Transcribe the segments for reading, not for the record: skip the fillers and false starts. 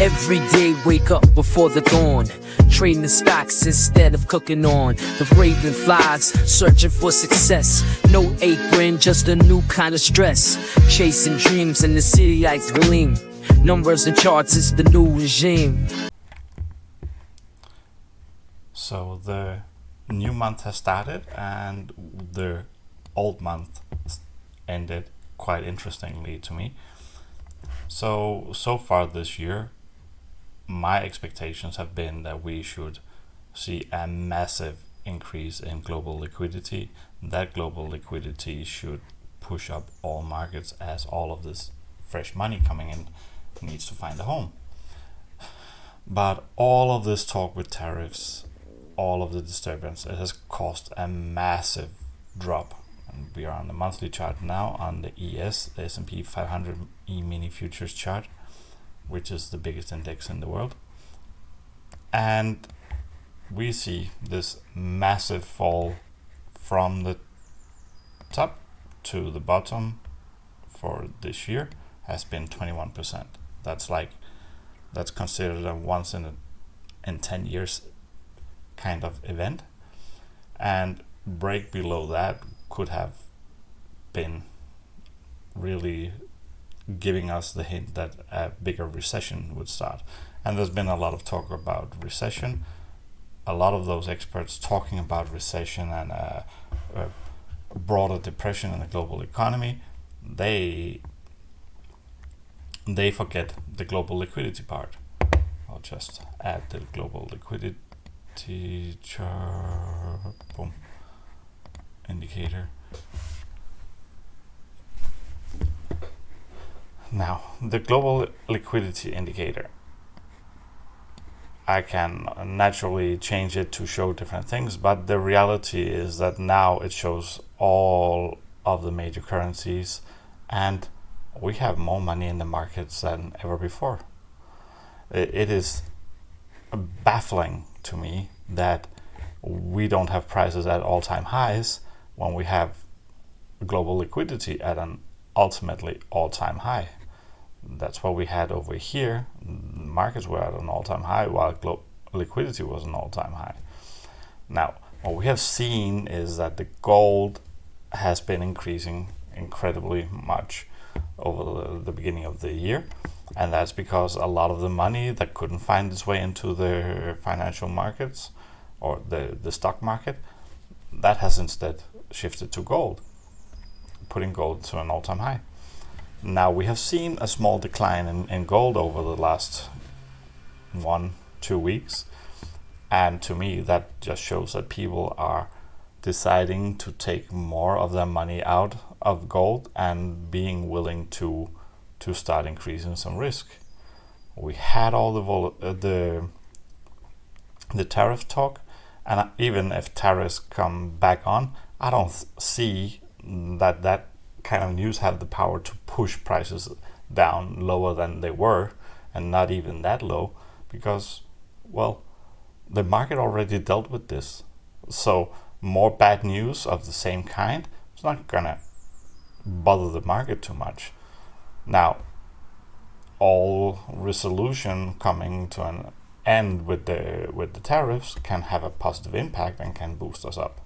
Every day wake up before the dawn, trading the stocks instead of cooking on. The raven flies, searching for success. No apron, just a new kind of stress. Chasing dreams in the city lights gleam. Numbers and charts is the new regime. So the new month has started and the old month ended quite interestingly to me. So far this year, my expectations have been that we should see a massive increase in global liquidity. That global liquidity should push up all markets as all of this fresh money coming in needs to find a home. But all of this talk with tariffs, all of the disturbance, it has caused a massive drop. And we are on the monthly chart now on the ES, the S&P 500 E-mini futures chart, which is the biggest index in the world. And we see this massive fall from the top to the bottom for this year has been 21%. That's considered a once in 10 years kind of event. And break below that could have been really giving us the hint that a bigger recession would start. And there's been a lot of talk about recession. A lot of those experts talking about recession and a broader depression in the global economy, they forget the global liquidity part. I'll just add the global liquidity chart, boom, indicator. Now, the global liquidity indicator, I can naturally change it to show different things, but the reality is that now it shows all of the major currencies, and we have more money in the markets than ever before. It is baffling to me that we don't have prices at all-time highs when we have global liquidity at an ultimately all-time high. That's what we had over here. Markets were at an all-time high while liquidity was an all-time high. Now, what we have seen is that the gold has been increasing incredibly much over the beginning of the year, and that's because a lot of the money that couldn't find its way into the financial markets or the stock market, that has instead shifted to gold, putting gold to an all-time high. Now we have seen a small decline in gold over the last 1-2 weeks, and to me that just shows that people are deciding to take more of their money out of gold and being willing to start increasing some risk. We had all the tariff talk, and even if tariffs come back on, I don't see that kind of news have the power to push prices down lower than they were, and not even that low, because, well, the market already dealt with this. So more bad news of the same kind, it's not gonna bother the market too much. Now, all resolution coming to an end with the tariffs can have a positive impact and can boost us up.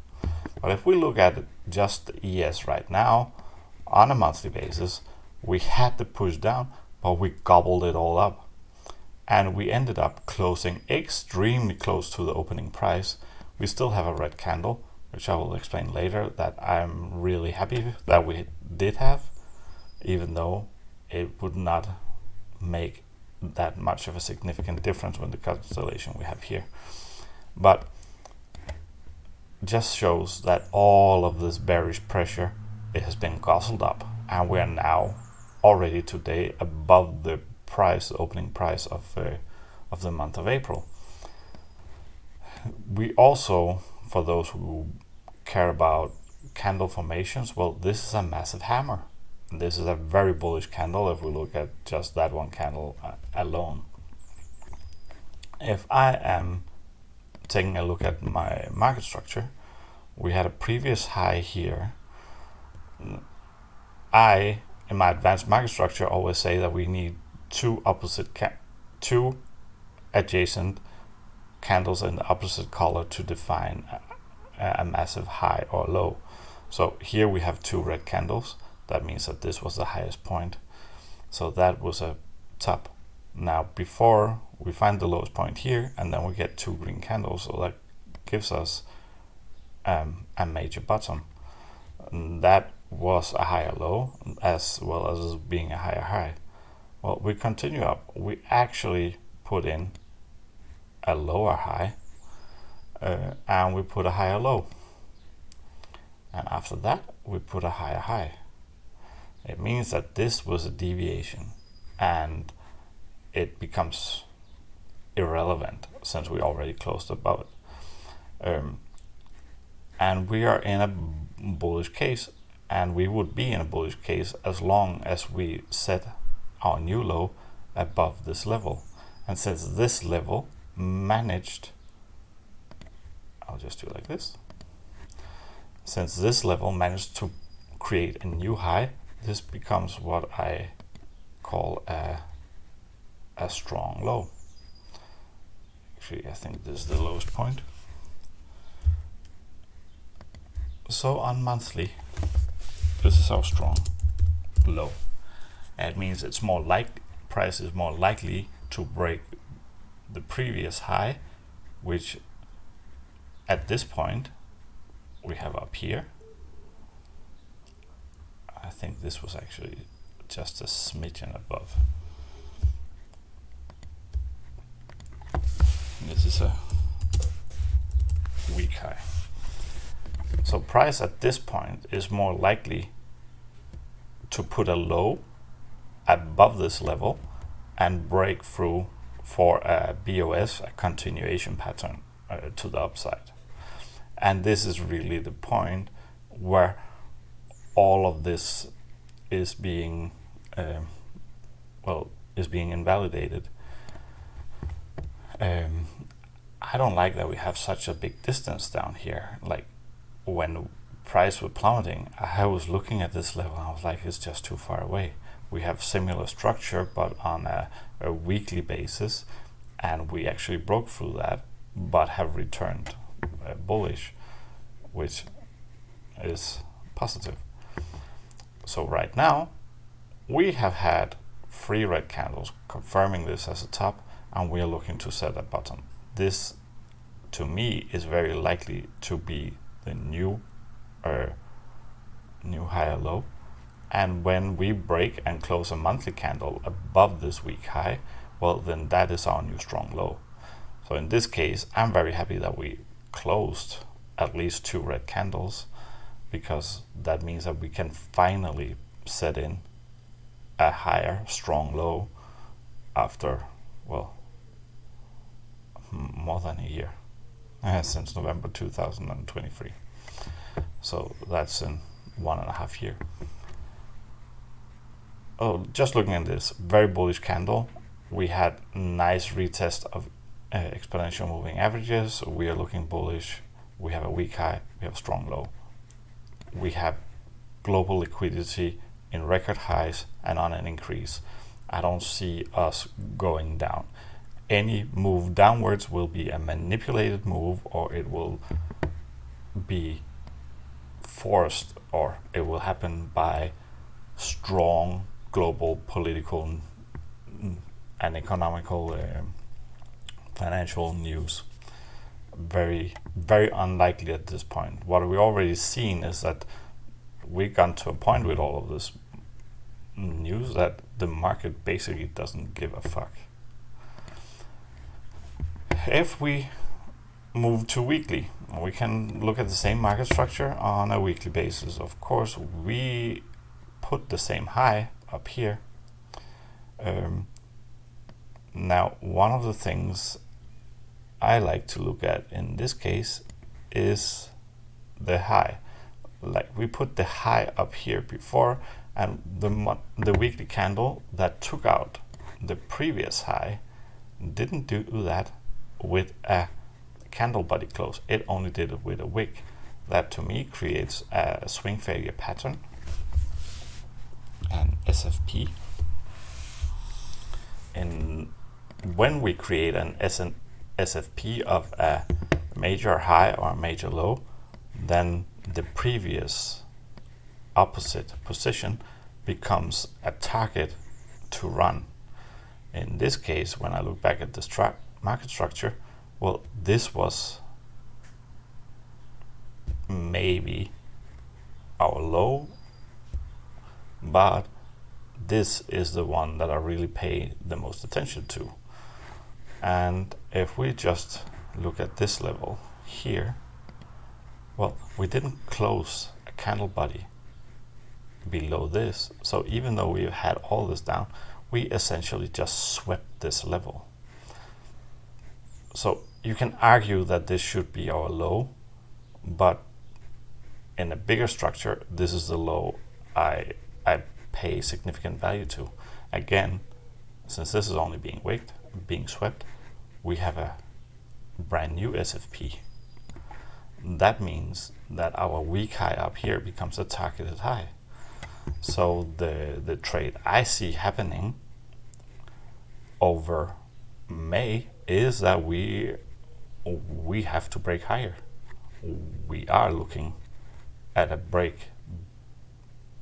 But if we look at just the ES right now, on a monthly basis, we had to push down, but we gobbled it all up. And we ended up closing extremely close to the opening price. We still have a red candle, which I will explain later, that I'm really happy that we did have, even though it would not make that much of a significant difference with the constellation we have here. But just shows that all of this bearish pressure, it has been guzzled up, and we are now already today above the opening price of the month of April. We also, for those who care about candle formations, well, this is a massive hammer. This is a very bullish candle if we look at just that one candle alone. If I am taking a look at my market structure, we had a previous high here. I, in my advanced market structure, always say that we need two opposite two adjacent candles in the opposite color to define a massive high or low. So here we have two red candles. That means that this was the highest point. So that was a top. Now before we find the lowest point here, and then we get two green candles, so that gives us a major bottom. And that was a higher low as well as being a higher high. Well, we continue up. We actually put in a lower high and we put a higher low. And after that, we put a higher high. It means that this was a deviation and it becomes irrelevant since we already closed above it. And we are in a bullish case, and we would be in a bullish case as long as we set our new low above this level. And since this level managed, I'll just do it like this. Since this level managed to create a new high, this becomes what I call a strong low. Actually, I think this is the lowest point. So on monthly, this is our strong low. That means it's more price is more likely to break the previous high, which at this point we have up here. I think this was actually just a smidgen above. This is a weak high. So price at this point is more likely to put a low above this level and break through for a BOS, a continuation pattern to the upside. And this is really the point where all of this is being invalidated. I don't like that we have such a big distance down here. Like when price was plummeting, I was looking at this level and I was like, it's just too far away. We have similar structure, but on a weekly basis, and we actually broke through that, but have returned bullish, which is positive. So right now, we have had 3 red candles confirming this as a top, and we are looking to set a bottom. This, to me, is very likely to be the new higher low. And when we break and close a monthly candle above this week high, well, then that is our new strong low. So in this case, I'm very happy that we closed at least 2 red candles, because that means that we can finally set in a higher strong low after, well, more than a year, since November 2023. So that's in 1.5 years. Oh, just looking at this very bullish candle, we had nice retest of exponential moving averages. We are looking bullish. We have a weak high, we have a strong low. We have global liquidity in record highs and on an increase. I don't see us going down. Any move downwards will be a manipulated move, or it will be forced, or it will happen by strong global political and economical financial news. Very, very unlikely at this point. What we already seen is that we've gone to a point with all of this news that the market basically doesn't give a fuck. If we move to weekly, we can look at the same market structure on a weekly basis. Of course, we put the same high up here. Now, one of the things I like to look at in this case is the high. Like we put the high up here before, and the weekly candle that took out the previous high didn't do that with a candle body close. It only did it with a wick. That to me creates a swing failure pattern, an SFP. In when we create an SFP of a major high or a major low, then the previous opposite position becomes a target to run. In this case, when I look back at this market structure, well, this was maybe our low, but this is the one that I really pay the most attention to. And if we just look at this level here, well, we didn't close a candle body below this. So even though we had all this down, we essentially just swept this level. So you can argue that this should be our low, but in a bigger structure, this is the low I pay significant value to. Again, since this is only being swept, we have a brand new SFP. That means that our weak high up here becomes a targeted high. So the trade I see happening over May is that we have to break higher. We are looking at a break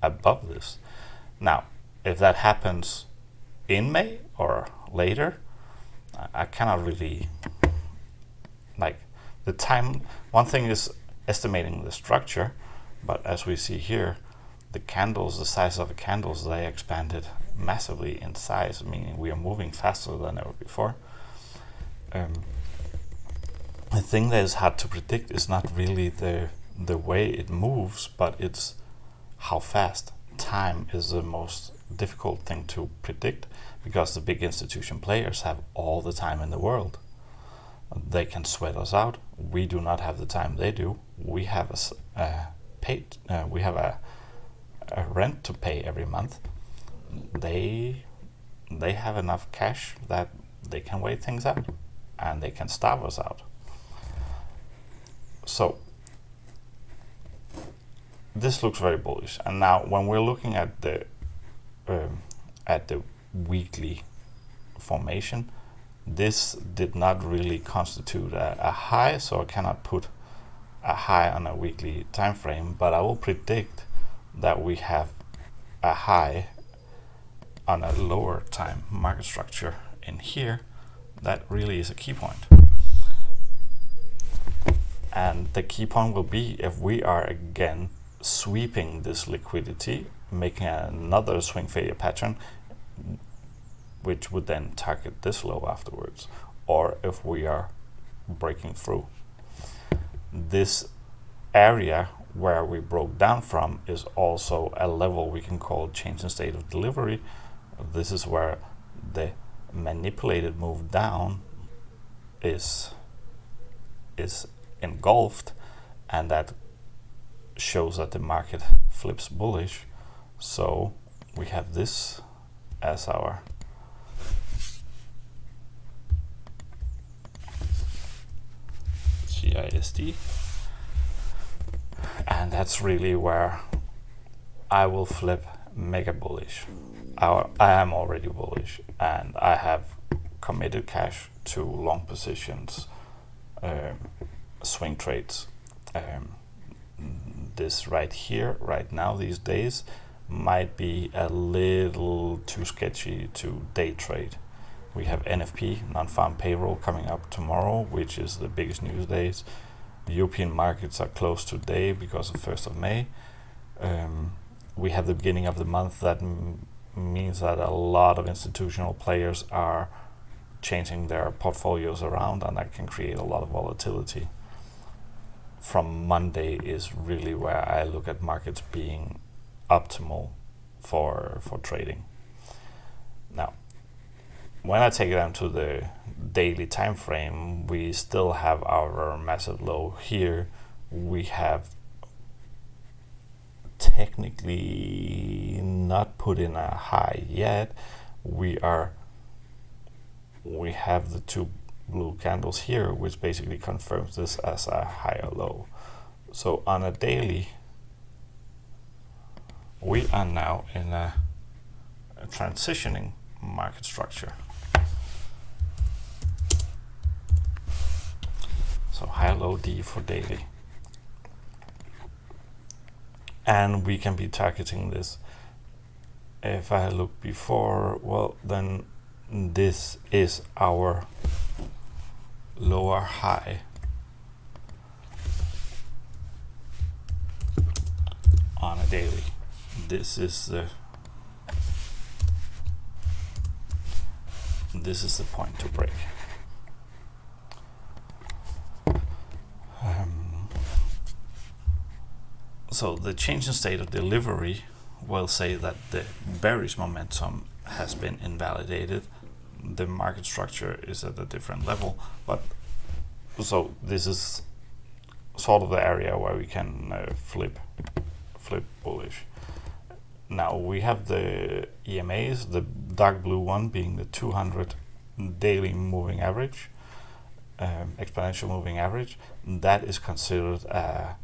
above this. Now, if that happens in May or later, I cannot really, like, the time. One thing is estimating the structure, but as we see here, the candles, the size of the candles, they expanded massively in size, meaning we are moving faster than ever before. The thing that is hard to predict is not really the way it moves, but it's how fast. Time is the most difficult thing to predict because the big institution players have all the time in the world. They can sweat us out. We do not have the time they do. We have a rent to pay every month. They have enough cash that they can wait things out and they can starve us out. So this looks very bullish. And now when we're looking at the weekly formation, this did not really constitute a high, so I cannot put a high on a weekly time frame, but I will predict that we have a high on a lower time market structure in here. That really is a key point. And the key point will be if we are again sweeping this liquidity, making another swing failure pattern, which would then target this low afterwards, or if we are breaking through. This area where we broke down from is also a level we can call change in state of delivery. This is where the manipulated move down is engulfed, and that shows that the market flips bullish. So we have this as our GISD, and that's really where I will flip mega bullish. I am already bullish, and I have committed cash to long positions, swing trades. This right here, right now, these days, might be a little too sketchy to day trade. We have NFP, non-farm payroll, coming up tomorrow, which is the biggest news days. The European markets are closed today because of 1st of May. We have the beginning of the month. That means that a lot of institutional players are changing their portfolios around, and that can create a lot of volatility. From Monday is really where I look at markets being optimal for trading. Now, when I take it down to the daily time frame, we still have our massive low here. We have technically not put in a high yet. We have the two blue candles here, which basically confirms this as a higher low. So on a daily, we are now in a transitioning market structure. ILOD for daily. And we can be targeting this. If I look before, well, then this is our lower high on a daily. This is the point to break. So the change in state of delivery will say that the bearish momentum has been invalidated. The market structure is at a different level, but so this is sort of the area where we can flip bullish. Now we have the EMAs, the dark blue one being the 200 daily moving average, exponential moving average. That is considered a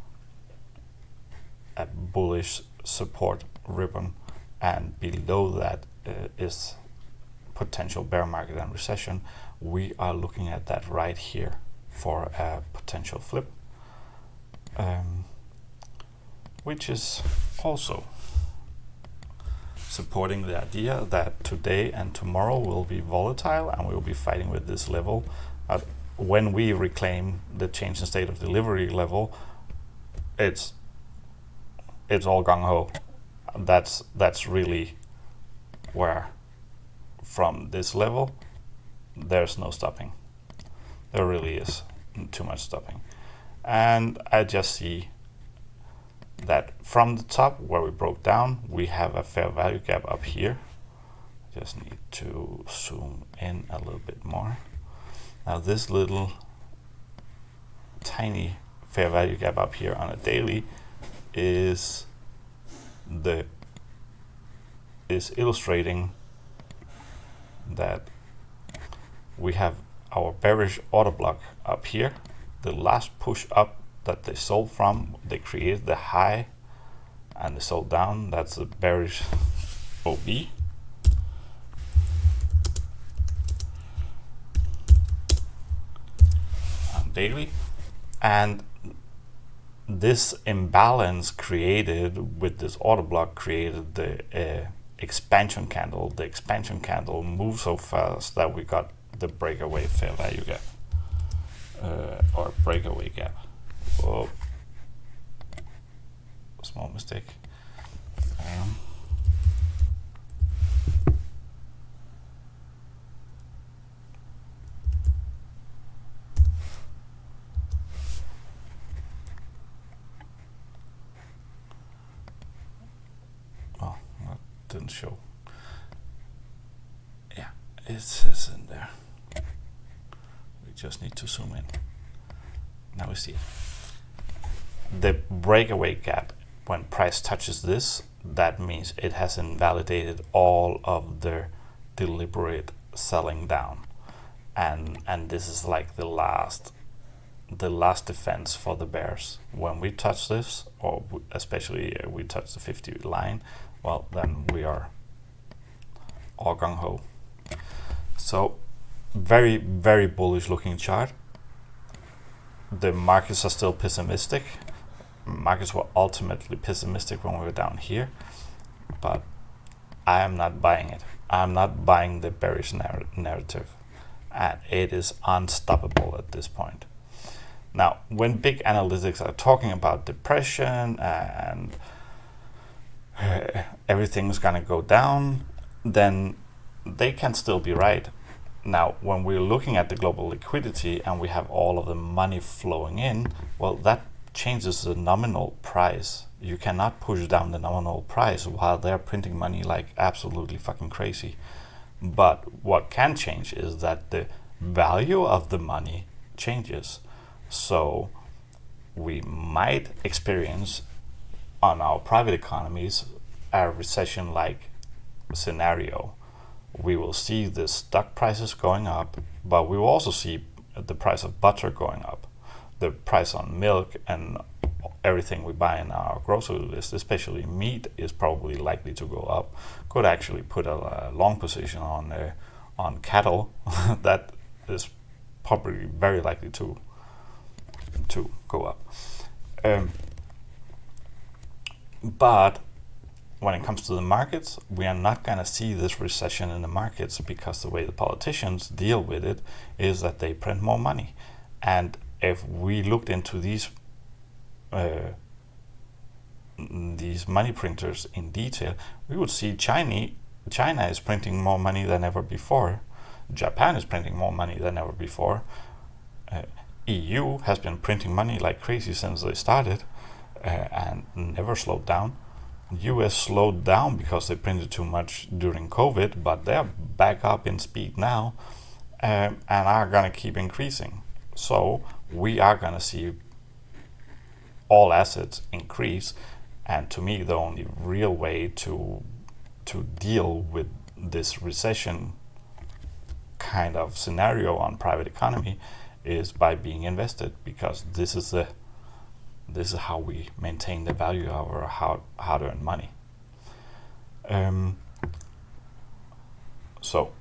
bullish support ribbon, and below that is potential bear market and recession. We are looking at that right here for a potential flip, which is also supporting the idea that today and tomorrow will be volatile and we will be fighting with this level. When we reclaim the change in state of delivery level, it's all gung-ho. That's really where, from this level, there's no stopping. There really is too much stopping. And I just see that from the top where we broke down, we have a fair value gap up here. Just need to zoom in a little bit more. Now this little tiny fair value gap up here on a daily is illustrating that we have our bearish order block up here. The last push up that they sold from, they created the high and they sold down. That's the bearish OB. On daily. And this imbalance created with this order block created the expansion candle. The expansion candle moved so fast that we got the breakaway fair value gap, or breakaway gap. Oh, small mistake. Oh, that didn't show. Yeah, it says in there. We just need to zoom in. Now we see it. The breakaway gap, when price touches this, that means it has invalidated all of the deliberate selling down, and this is like the last defense for the bears. When we touch this, or especially we touch the 50 line, well, then we are all gung-ho. So very, very bullish looking chart. The markets are still pessimistic. Markets were ultimately pessimistic when we were down here, but I am not buying it. I'm not buying the bearish narrative, and it is unstoppable at this point. Now, when big analytics are talking about depression and everything's gonna go down, then they can still be right. Now, when we're looking at the global liquidity and we have all of the money flowing in, well, that changes the nominal price. You cannot push down the nominal price while they're printing money like absolutely fucking crazy. But what can change is that the value of the money changes. So we might experience on our private economies a recession-like scenario. We will see the stock prices going up, but we will also see the price of butter going up. The price on milk and everything we buy in our grocery list, especially meat, is probably likely to go up. Could actually put a long position on cattle. That is probably very likely to them to go up. But when it comes to the markets, we are not going to see this recession in the markets, because the way the politicians deal with it is that they print more money. And if we looked into these money printers in detail, we would see China is printing more money than ever before. Japan is printing more money than ever before. EU has been printing money like crazy since they started, and never slowed down. US slowed down because they printed too much during COVID, but they're back up in speed now, and are going to keep increasing. So we are going to see all assets increase, and to me the only real way to deal with this recession kind of scenario on private economy is by being invested, because this is how we maintain the value of our hard-earned money. So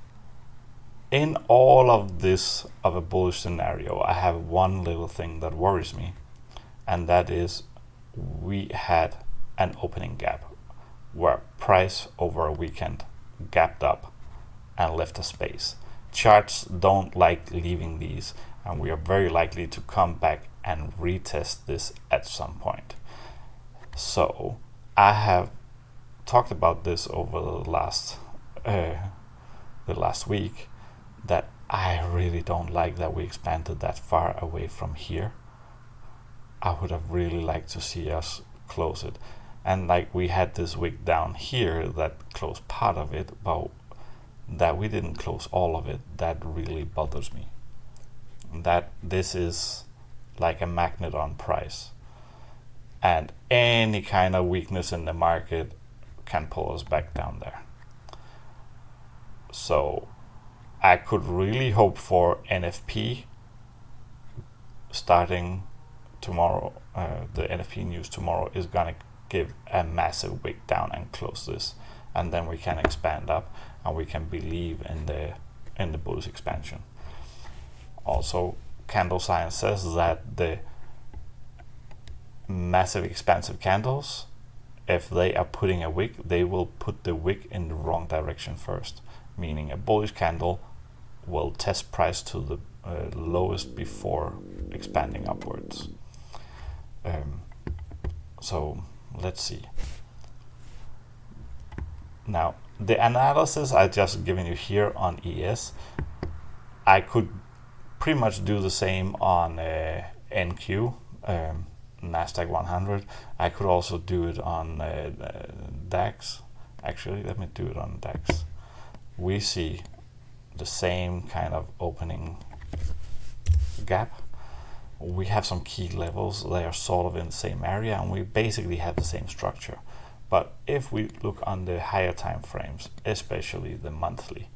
in all of this of a bullish scenario, I have one little thing that worries me, and that is we had an opening gap where price over a weekend gapped up and left a space. Charts don't like leaving these, and we are very likely to come back and retest this at some point. So I have talked about this over the last week, that I really don't like that we expanded that far away from here. I would have really liked to see us close it. And like we had this wick down here that closed part of it, but that we didn't close all of it, that really bothers me. That this is like a magnet on price, and any kind of weakness in the market can pull us back down there. So I could really hope for NFP starting tomorrow. The NFP news tomorrow is gonna give a massive wick down and close this, and then we can expand up and we can believe in the bullish expansion. Also, candle science says that the massive expansive candles, if they are putting a wick, they will put the wick in the wrong direction first, meaning a bullish candle will test price to the lowest before expanding upwards. So let's see. Now, the analysis I just given you here on ES, I could pretty much do the same on NQ, Nasdaq 100. I could also do it on DAX. Actually, let me do it on DAX. We see the same kind of opening gap. We have some key levels. They are sort of in the same area, and we basically have the same structure. But if we look on the higher time frames, especially the monthly,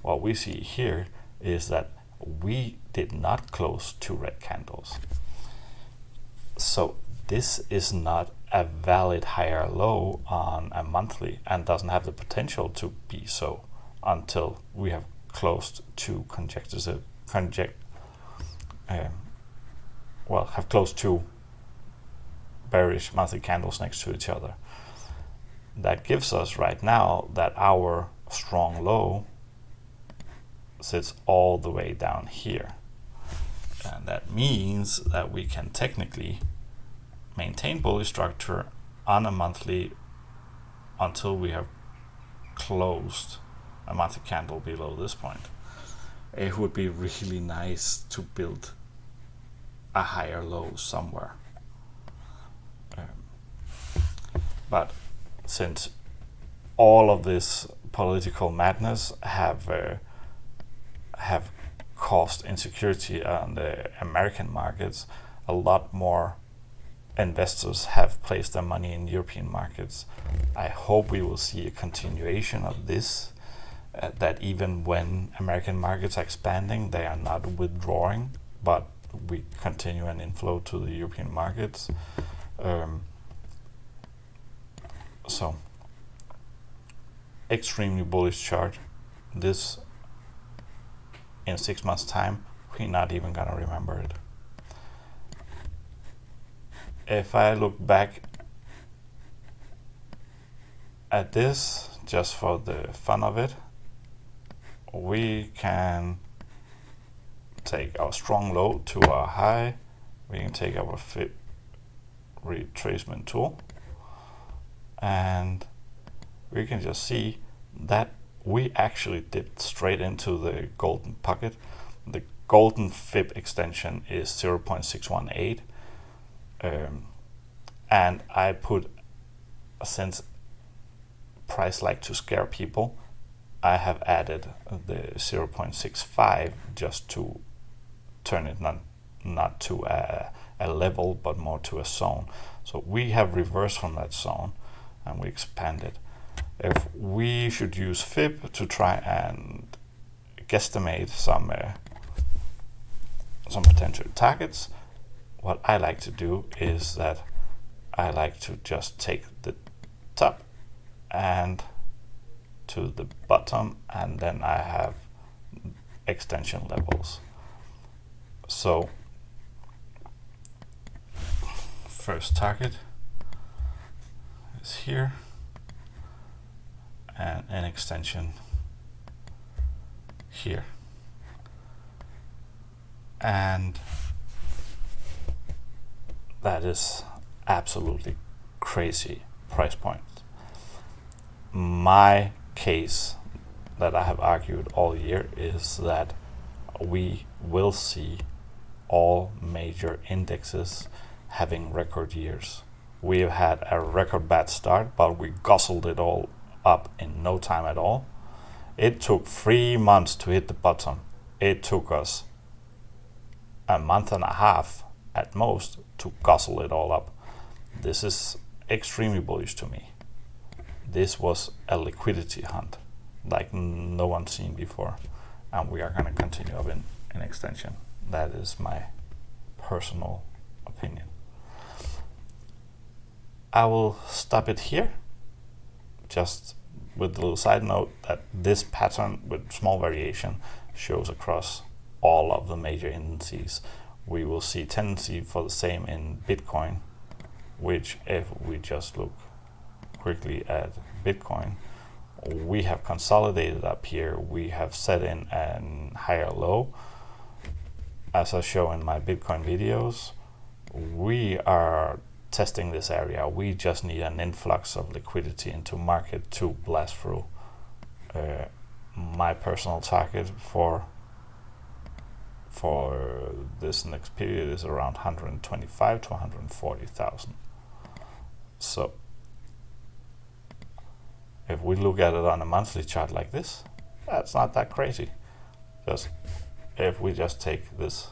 what we see here is that we did not close two red candles. So this is not a valid higher low on a monthly, and doesn't have the potential to be so until we have closed two have closed two bearish monthly candles next to each other. That gives us right now that our strong low sits all the way down here, and that means that we can technically maintain bullish structure on a monthly until we have closed a monthly candle below this point. It would be really nice to build a higher low somewhere, but since all of this political madness have caused insecurity on the American markets, a lot more investors have placed their money in European markets. I hope we will see a continuation of this, that even when American markets are expanding, they are not withdrawing, but we continue an inflow to the European markets. So extremely bullish chart. This in 6 months time, we're not even gonna remember it. if I look back at this, just for the fun of it, we can take our strong low to our high. We can take our FIB retracement tool, and we can just see that we actually dipped straight into the golden pocket. The golden FIB extension is 0.618, and I put, since price like to scare people, I have added the 0.65 just to turn it not to a level but more to a zone. So we have reversed from that zone and we expanded. If we should use FIB to try and guesstimate some potential targets, what I like to do is that I like to just take the top and to the bottom, and then I have extension levels. So first target is here, and an extension here, and that is absolutely crazy price point. My case that I have argued all year is that we will see all major indexes having record years. We have had a record bad start, but we guzzled it all up in no time at all. It took 3 months to hit the bottom. It took us a month and a half at most to guzzle it all up. This is extremely bullish to me. This was a liquidity hunt like no one's seen before, and we are going to continue up in extension. That is my personal opinion. I will stop it here, just with a little side note that this pattern with small variation shows across all of the major indices. We will see tendency for the same in Bitcoin, which if we just look quickly at Bitcoin, we have consolidated up here. We have set in a higher low. As I show in my Bitcoin videos, we are testing this area. We just need an influx of liquidity into market to blast through. My personal target for this next period is around 125 to 140,000. So if we look at it on a monthly chart like this, that's not that crazy. Just if we just take this,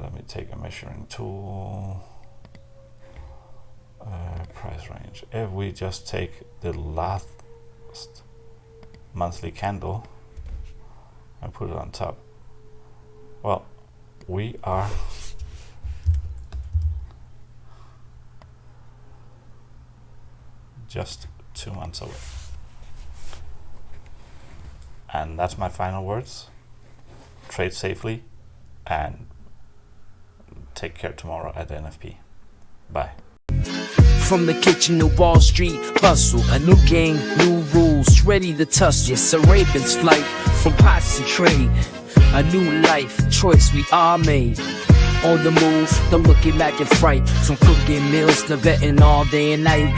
let me take a measuring tool, price range. If we just take the last monthly candle and put it on top, well, we are just 2 months away. And that's my final words. Trade safely and take care tomorrow at the NFP. Bye. From the kitchen to Wall Street, hustle. A new game, new rules, ready to tussle. It's a raven's flight from pots to trade. A new life, choice we all made. On the move, the looking back in fright. From cooking meals to betting all day and night.